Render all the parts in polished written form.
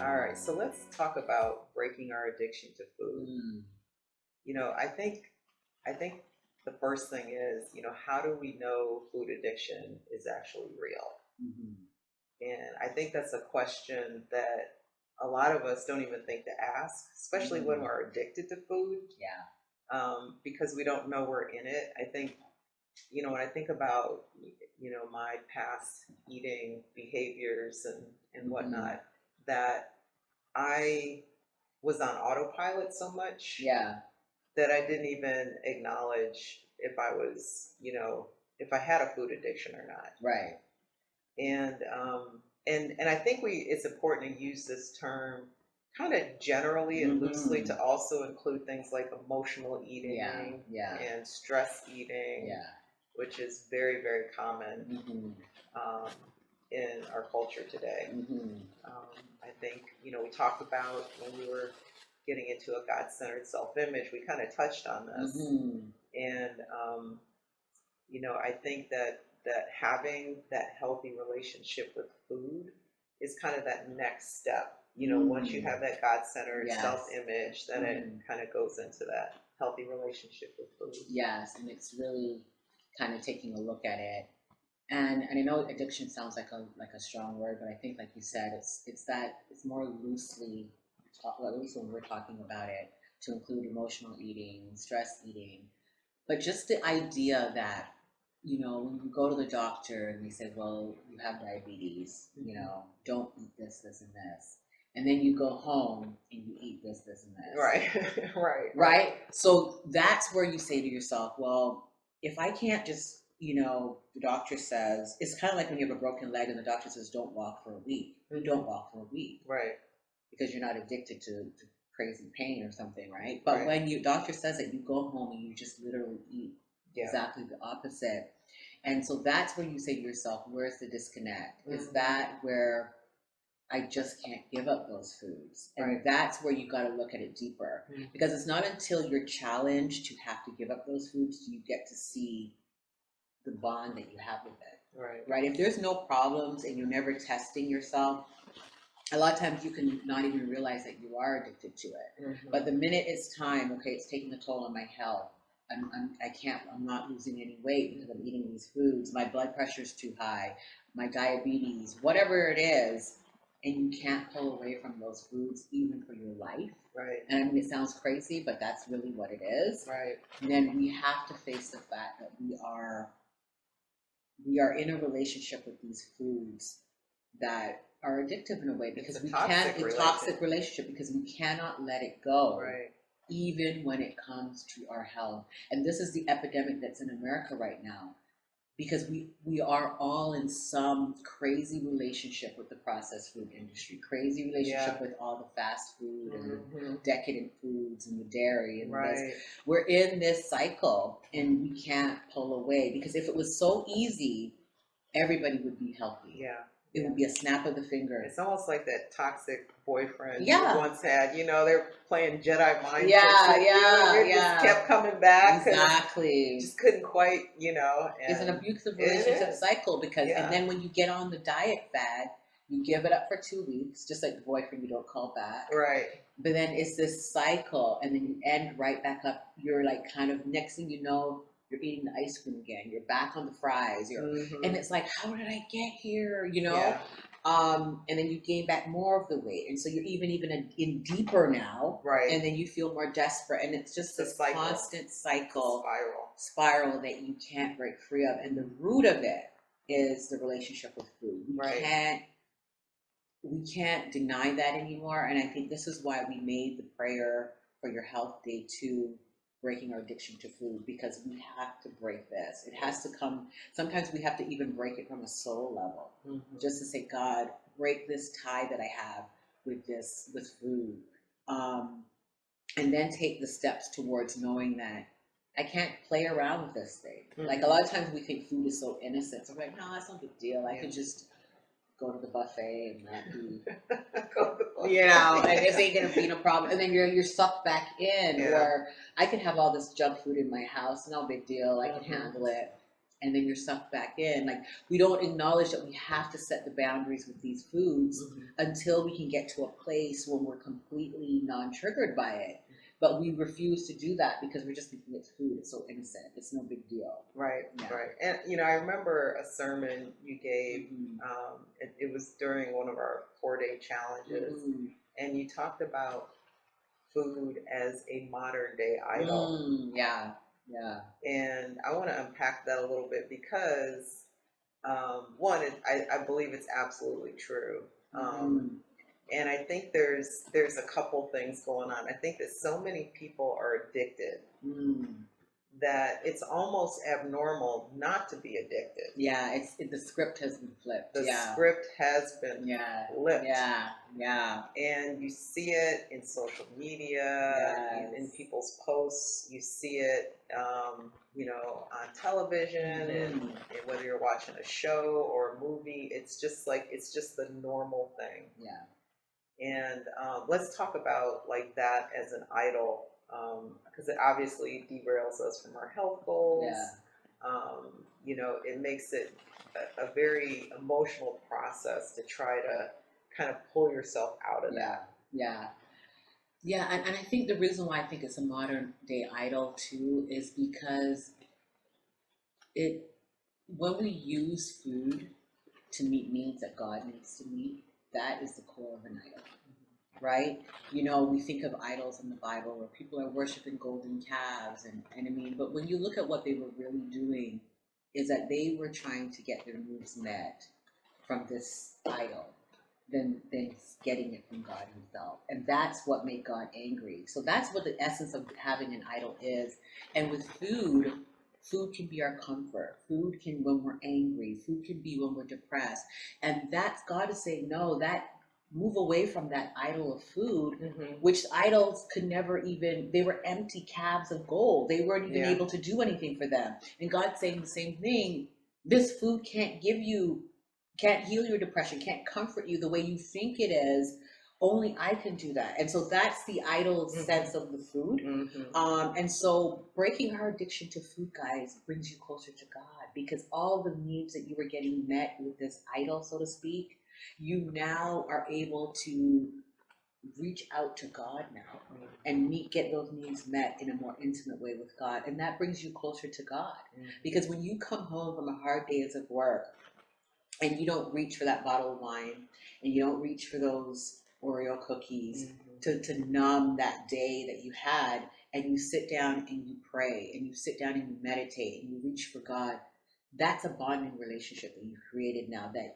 All right, so let's talk about breaking our addiction to food. Mm. I think the first thing is, how do we know food addiction is actually real? Mm-hmm. And I think that's a question that a lot of us don't even think to ask, especially when we're addicted to food, Yeah. because we don't know we're in it. I think, when I think about, my past eating behaviors and whatnot, that I was on autopilot so much Yeah. that I didn't even acknowledge if I was, if I had a food addiction or not. Right. And I think it's important to use this term kind of generally and loosely to also include things like emotional eating and stress eating, which is very, very common in our culture today. I think, we talked about when we were getting into a God-centered self-image, we kind of touched on this. And, I think that having that healthy relationship with food is kind of that next step. Once you have that God-centered self-image, then it kind of goes into that healthy relationship with food. Yes, and it's really kind of taking a look at it. And I know addiction sounds like a strong word, but I think, like you said, it's more loosely, at least when we're talking about it, to include emotional eating, stress eating, but just the idea that, when you go to the doctor and they say, well, you have diabetes, don't eat this, this, and this. And then you go home and you eat this, this, and this. Right. Right? So that's where you say to yourself, well, if I can't just, the doctor says, it's kind of like when you have a broken leg and the doctor says, don't walk for a week. You don't walk for a week. Right. Because you're not addicted to crazy pain or something, right? But when your doctor says that, you go home and you just literally eat exactly the opposite. And so that's where you say to yourself, where's the disconnect? Is that where I just can't give up those foods? And that's where you got to look at it deeper. Because it's not until you're challenged to have to give up those foods do you get to see the bond that you have with it. Right? If there's no problems and you're never testing yourself, a lot of times you can not even realize that you are addicted to it. But the minute it's time, okay, it's taking a toll on my health. I'm not losing any weight because I'm eating these foods. My blood pressure is too high. My diabetes, whatever it is, and you can't pull away from those foods even for your life. Right. And I mean, it sounds crazy, but that's really what it is. Right. And then we have to face the fact that we are in a relationship with these foods that are addictive in a way because we can't. It's a toxic relationship because we cannot let it go. Right. Even when it comes to our health. And this is the epidemic that's in America right now. Because we are all in some crazy relationship with the processed food industry, crazy relationship with all the fast food and the decadent foods and the dairy and this. We're in this cycle and we can't pull away because if it was so easy, everybody would be healthy. Yeah. It would be a snap of the finger. It's almost like that toxic boyfriend you once had. They're playing Jedi mind tricks. It just kept coming back. Exactly. Just couldn't quite, It's an abusive relationship cycle because, and then when you get on the diet fad, you give it up for 2 weeks, just like the boyfriend you don't call back. Right. But then it's this cycle, and then you end right back up. You're like kind of, next thing you know, you're eating the ice cream again. You're back on the fries. And it's like, how did I get here? Yeah. And then you gain back more of the weight. And so you're even in deeper now. Right. And then you feel more desperate. And it's just this constant cycle. Spiral that you can't break free of. And the root of it is the relationship with food. We can't deny that anymore. And I think this is why we made the prayer for your health day 2, breaking our addiction to food, because we have to break this. It has to come. Sometimes we have to even break it from a soul level, just to say, God, break this tie that I have with food, and then take the steps towards knowing that I can't play around with this thing. Like a lot of times we think food is so innocent. So we're like, no, that's no big deal. I can just go to the buffet and not be, and this ain't gonna be no problem. And then you're sucked back in, or I can have all this junk food in my house, no big deal, I can handle it. and then you're sucked back in. Like, we don't acknowledge that we have to set the boundaries with these foods until we can get to a place when we're completely non-triggered by it. But we refuse to do that because we're just thinking it's food. It's so innocent. It's no big deal. Right, right. And, you know, I remember a sermon you gave. It was during one of our 4-day challenges. And you talked about food as a modern day idol. Yeah. And I want to unpack that a little bit because, one, I believe it's absolutely true. And I think there's a couple things going on. I think that so many people are addicted that it's almost abnormal not to be addicted. Yeah, the script has been flipped. The script has been flipped. Yeah. And you see it in social media, in people's posts. You see it, you know, on television, and whether you're watching a show or a movie, it's just the normal thing. Yeah. And let's talk about like that as an idol, because it obviously derails us from our health goals. You know, it makes it a very emotional process to try to kind of pull yourself out of that. And I think the reason why I think it's a modern day idol too is because when we use food to meet needs that God needs to meet, that is the core of an idol, right? You know, we think of idols in the Bible where people are worshiping golden calves, and I mean, but when you look at what they were really doing, is that they were trying to get their needs met from this idol than getting it from God himself. And that's what made God angry. So that's what the essence of having an idol is. And with food can be our comfort. Food can, when we're angry, food can be when we're depressed. And that's, God is saying, no, that move away from that idol of food, which idols could never even, they were empty calves of gold. They weren't even able to do anything for them. And God's saying the same thing. This food can't heal your depression, can't comfort you the way you think it is. Only I can do that. And so that's the idol sense of the food. And so breaking our addiction to food, guys, brings you closer to God, because all the needs that you were getting met with this idol, so to speak, you now are able to reach out to God now and get those needs met in a more intimate way with God. And that brings you closer to God. Because when you come home from a hard day's of work and you don't reach for that bottle of wine and you don't reach for those Oreo cookies to numb that day that you had, and you sit down and you pray and you sit down and you meditate and you reach for God, that's a bonding relationship that you've created now that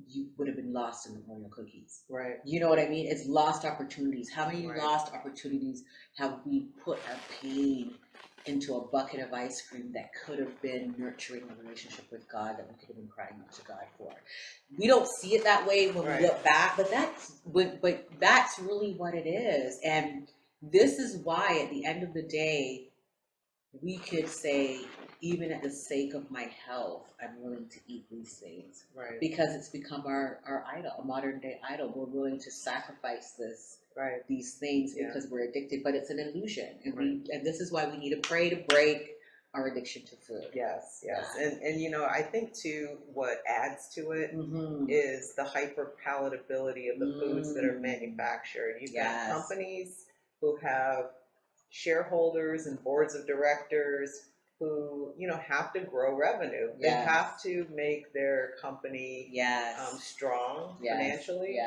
you would have been lost in the Oreo cookies. Right. You know what I mean? It's lost opportunities. How many lost opportunities have we put our pain into a bucket of ice cream that could have been nurturing a relationship with God that we could have been crying out to God for? We don't see it that way when we look back, but that's really what it is. And this is why at the end of the day, we could say, even at the sake of my health, I'm willing to eat these things. Right. Because it's become our idol, a modern day idol. We're willing to sacrifice these things because we're addicted, but it's an illusion. And this is why we need to pray to break our addiction to food. Yes. And you know, I think too, what adds to it is the hyper palatability of the foods that are manufactured. You've got companies who have shareholders and boards of directors who, you know, have to grow revenue. They have to make their company strong financially.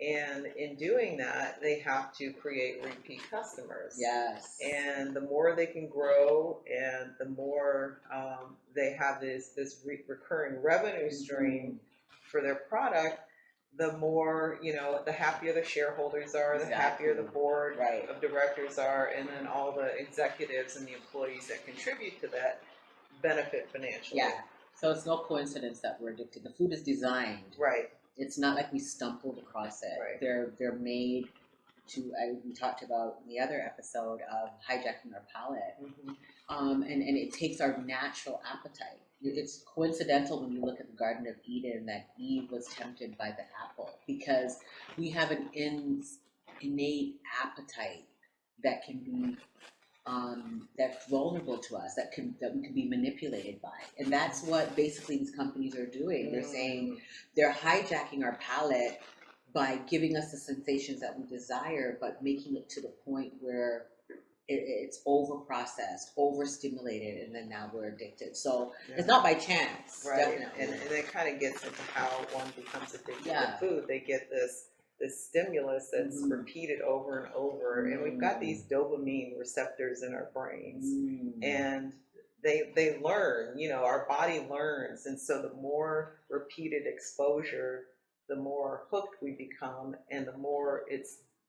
And in doing that, they have to create repeat customers. And the more they can grow and the more they have this recurring revenue stream for their product, the more, you know, the happier the shareholders are, the happier the board of directors are, and then all the executives and the employees that contribute to that benefit financially. So it's no coincidence that we're addicted. The food is designed. It's not like we stumbled across it. They're made to, we talked about in the other episode of hijacking our palate. And it takes our natural appetite. It's coincidental when you look at the Garden of Eden that Eve was tempted by the apple, because we have an innate appetite that can be that's vulnerable to us, that we can be manipulated by. And that's what basically these companies are doing. They're saying they're hijacking our palate by giving us the sensations that we desire, but making it to the point where it's over processed, overstimulated, and then now we're addicted. So it's not by chance, right? Definitely. And it kind of gets into how one becomes addicted to food. They get this stimulus that's repeated over and over, and we've got these dopamine receptors in our brains, and they learn. You know, our body learns, and so the more repeated exposure, the more hooked we become, and the more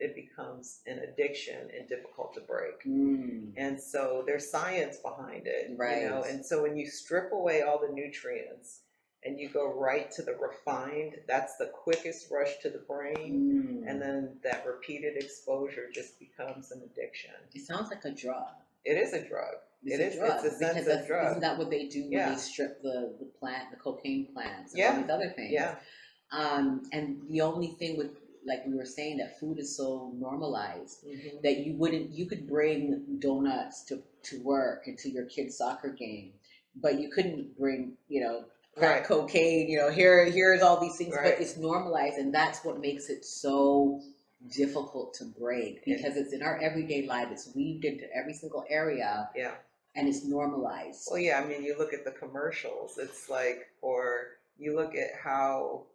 it becomes an addiction and difficult to break. And so there's science behind it, you know. And so when you strip away all the nutrients and you go right to the refined, that's the quickest rush to the brain. And then that repeated exposure just becomes an addiction. It sounds like a drug. It is a drug. It's a sense of drug. Isn't that what they do when they strip the cocaine plants and all these other things? And the only thing with, like we were saying, that food is so normalized that you could bring donuts to work and to your kid's soccer game, but you couldn't bring, crack cocaine, here's all these things, but it's normalized, and that's what makes it so difficult to break, because it's in our everyday life, it's weaved into every single area, and it's normalized. Well, I mean, you look at the commercials, it's like, or you look at how,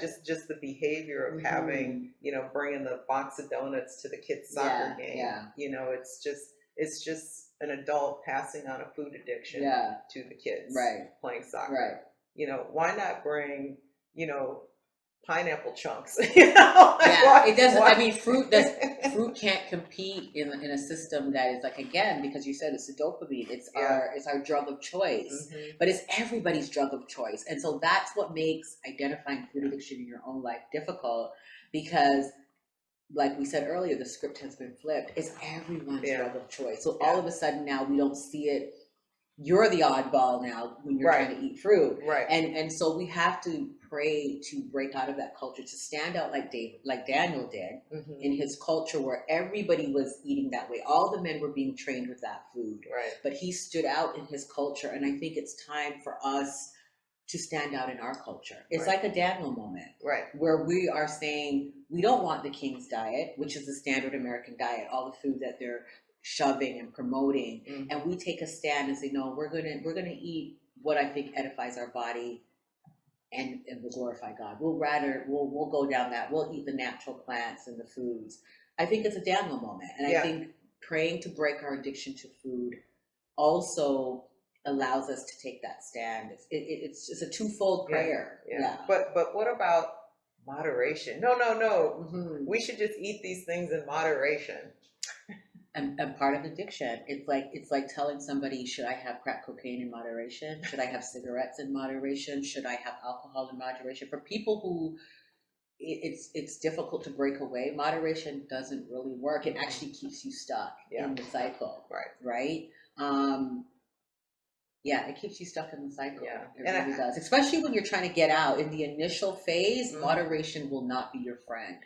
just the behavior of having, bringing the box of donuts to the kids' soccer game. It's just an adult passing on a food addiction to the kids playing soccer. Why not bring, pineapple chunks? It doesn't. I mean, fruit can't compete in a system that is like, again, because you said it's the dopamine. It's our drug of choice, but it's everybody's drug of choice, and so that's what makes identifying food addiction in your own life difficult, because, like we said earlier, the script has been flipped. It's everyone's drug of choice. So all of a sudden now we don't see it. You're the oddball now when you're trying to eat fruit. And so we have to pray to break out of that culture, to stand out like Daniel did in his culture, where everybody was eating that way. All the men were being trained with that food. But he stood out in his culture, and I think it's time for us to stand out in our culture. It's like a Daniel moment, where we are saying we don't want the King's diet, which is the standard American diet, all the food that they're shoving and promoting, and we take a stand and say, no, we're gonna eat what I think edifies our body and will glorify God. We'll go down that. We'll eat the natural plants and the foods. I think it's a Daniel moment, and I think praying to break our addiction to food also allows us to take that stand. It's just a twofold prayer. But what about moderation? No. We should just eat these things in moderation. And part of addiction, it's like telling somebody, should I have crack cocaine in moderation? Should I have cigarettes in moderation? Should I have alcohol in moderation? For people who it's difficult to break away, moderation doesn't really work. It actually keeps you stuck in the cycle. Right? It keeps you stuck in the cycle. It really does. Especially when you're trying to get out. In the initial phase, moderation will not be your friend.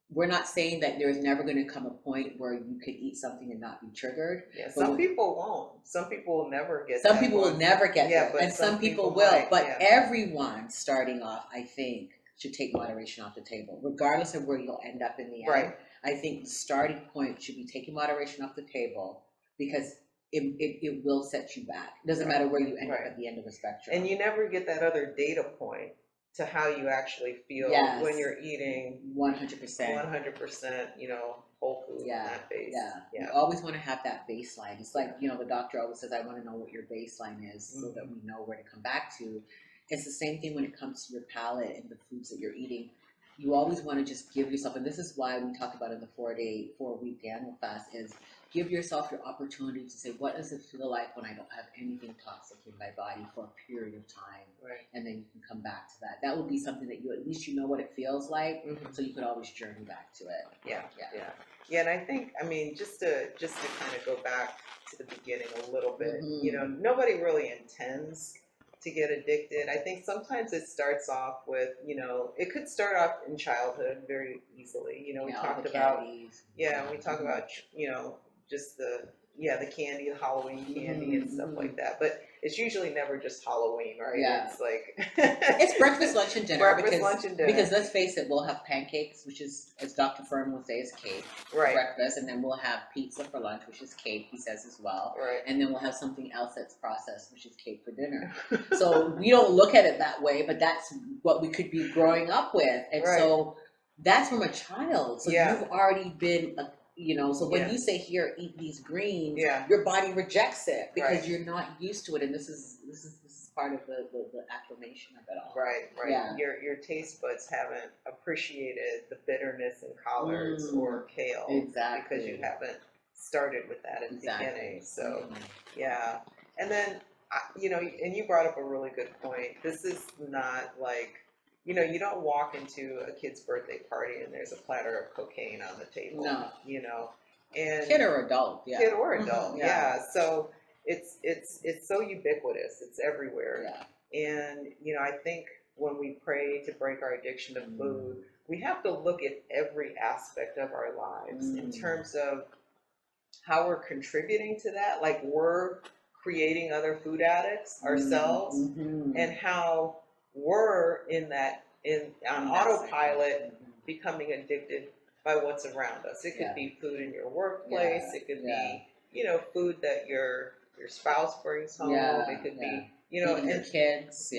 We're not saying that there's never going to come a point where you could eat something and not be triggered. Some people won't. Some people will never get Some people will never get there, and some people will. Might, but everyone starting off, I think, should take moderation off the table, regardless of where you'll end up in the end. I think the starting point should be taking moderation off the table, because it will set you back. It doesn't matter where you end up at the end of the spectrum. And you never get that other data point to how you actually feel when you're eating 100%, whole food on that base. You always want to have that baseline. It's like, the doctor always says, I want to know what your baseline is so that we know where to come back to. It's the same thing when it comes to your palate and the foods that you're eating. You always want to just give yourself, and this is why we talk about in the 4-week Daniel fast, is give yourself your opportunity to say, what does it feel like when I don't have anything toxic in my body for a period of time? And then you can come back to that. That would be something that at least you know what it feels like, so you could always journey back to it. And I think, just to kind of go back to the beginning a little bit, nobody really intends to get addicted. I think sometimes it starts off with, it could start off in childhood very easily. We talked about, we talk about, just the the candy, the Halloween candy and stuff like that. But it's usually never just Halloween, right? Yeah. It's like it's breakfast, lunch, and dinner. Breakfast, lunch, and dinner. Because let's face it, we'll have pancakes, which is, as Dr. Fern will say, is cake for breakfast, and then we'll have pizza for lunch, which is cake, he says as well. Right. And then we'll have something else that's processed, which is cake for dinner. So we don't look at it that way, but that's what we could be growing up with. And so that's from a child. So you've already been so when you say here, eat these greens, your body rejects it because you're not used to it, and this is part of the acclimation of it all. Right. Yeah. Your taste buds haven't appreciated the bitterness in collards or kale because you haven't started with that at the beginning. So and then and you brought up a really good point. This is not like you don't walk into a kid's birthday party and there's a platter of cocaine on the table. No. And kid or adult. Kid or adult. So it's so ubiquitous. It's everywhere. And I think when we pray to break our addiction to food, we have to look at every aspect of our lives in terms of how we're contributing to that. Like we're creating other food addicts ourselves, and how we're on autopilot, becoming addicted by what's around us. It could be food in your workplace. It could be food that your spouse brings home. It could be and your kids.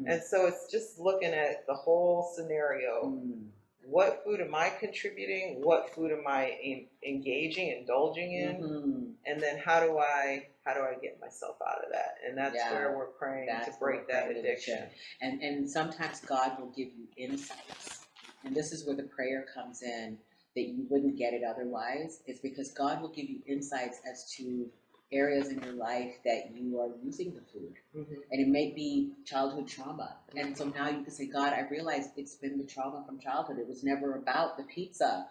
And so it's just looking at the whole scenario. What food am I contributing? What food am I engaging, indulging in? And then how do I get myself out of that? And that's where we're praying to break that addiction. And sometimes God will give you insights. And this is where the prayer comes in that you wouldn't get it otherwise. It's because God will give you insights as to areas in your life that you are using the food. And it may be childhood trauma. And so now you can say, God, I realize it's been the trauma from childhood. It was never about the pizza.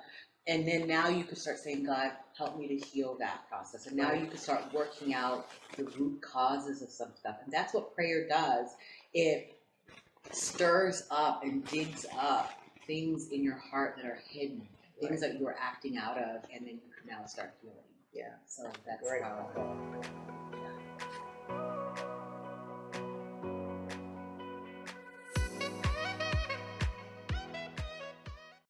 And then now you can start saying, God, help me to heal that process. And now you can start working out the root causes of some stuff. And that's what prayer does. It stirs up and digs up things in your heart that are hidden, things that you are acting out of, and then you can now start healing. So that's powerful.